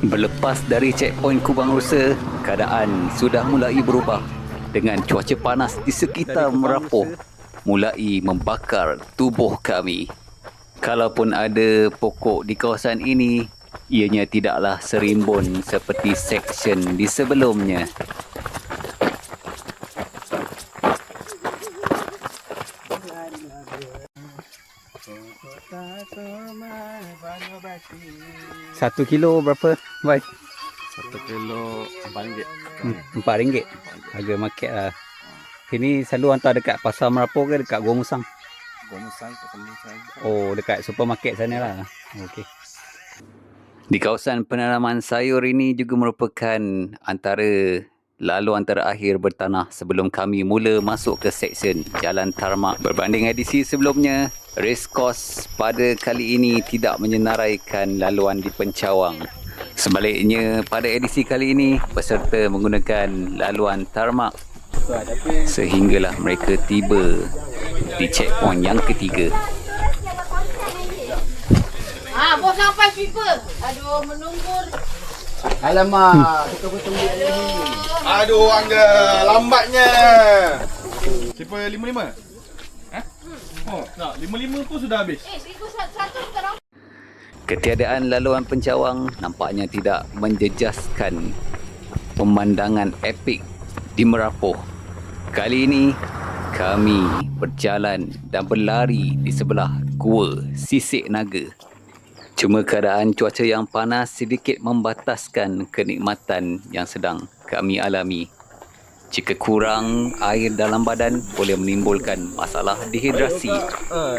Berlepas dari checkpoint Kubang Rusa, keadaan sudah mulai berubah dengan cuaca panas di sekitar Merapoh mulai membakar tubuh kami. Kalaupun ada pokok di kawasan ini, ianya tidaklah serimbun seperti seksyen di sebelumnya. Satu kilo berapa, Bai? 1 kilo RM4. RM4. Harga market lah. Ini selalu hantar dekat Pasar Merapoh ke dekat Gua Musang? Gua Musang kat Semusang. Oh, dekat supermarket sana lah. Okey. Di kawasan penanaman sayur ini juga merupakan antara laluan terakhir bertanah sebelum kami mula masuk ke seksyen Jalan Tarmak. Berbanding edisi sebelumnya, race course pada kali ini tidak menyenaraikan laluan di Pencawang. Sebaliknya, pada edisi kali ini, peserta menggunakan laluan tarmak sehinggalah mereka tiba di checkpoint yang ketiga. Bos sampai sweeper. Aduh, menunggu. Alamak, kita bertemu ni. Aduh, Angga, lambatnya. Siapa 55? Oh, tak, 55 pun sudah habis. Sweeper satu sekarang. Ketiadaan laluan Pencawang nampaknya tidak menjejaskan pemandangan epik di Merapoh. Kali ini, kami berjalan dan berlari di sebelah Gua Sisik Naga. Cuma keadaan cuaca yang panas sedikit membataskan kenikmatan yang sedang kami alami. Jika kurang air dalam badan, boleh menimbulkan masalah dehidrasi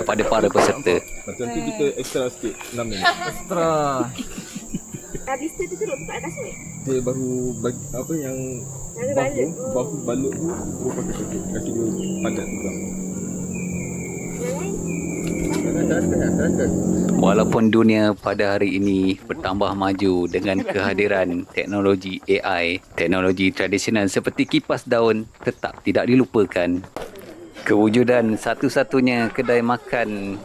kepada para peserta. Macam tu kita extra sikit, 6 minit. Extra. Habis tu turut tempat atas ni. Dia baru bagi, apa yang bahu balut tu baru pakai sikit. Kasi dia padat juga. Walaupun dunia pada hari ini bertambah maju dengan kehadiran teknologi AI, teknologi tradisional seperti kipas daun tetap tidak dilupakan. Kewujudan satu-satunya kedai makan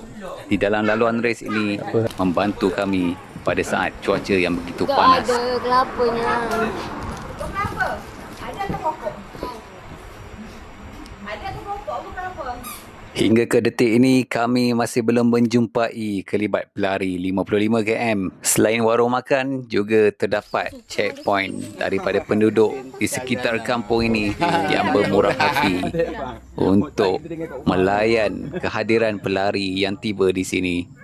di dalam laluan race ini membantu kami pada saat cuaca yang begitu panas. Tak ada kelapanya. Kenapa? Ada ke pokok? Ada ke pokok ke kenapa? Hingga ke detik ini, kami masih belum menjumpai kelibat pelari 55 km. Selain warung makan, juga terdapat checkpoint daripada penduduk di sekitar kampung ini yang bermurah hati untuk melayan kehadiran pelari yang tiba di sini.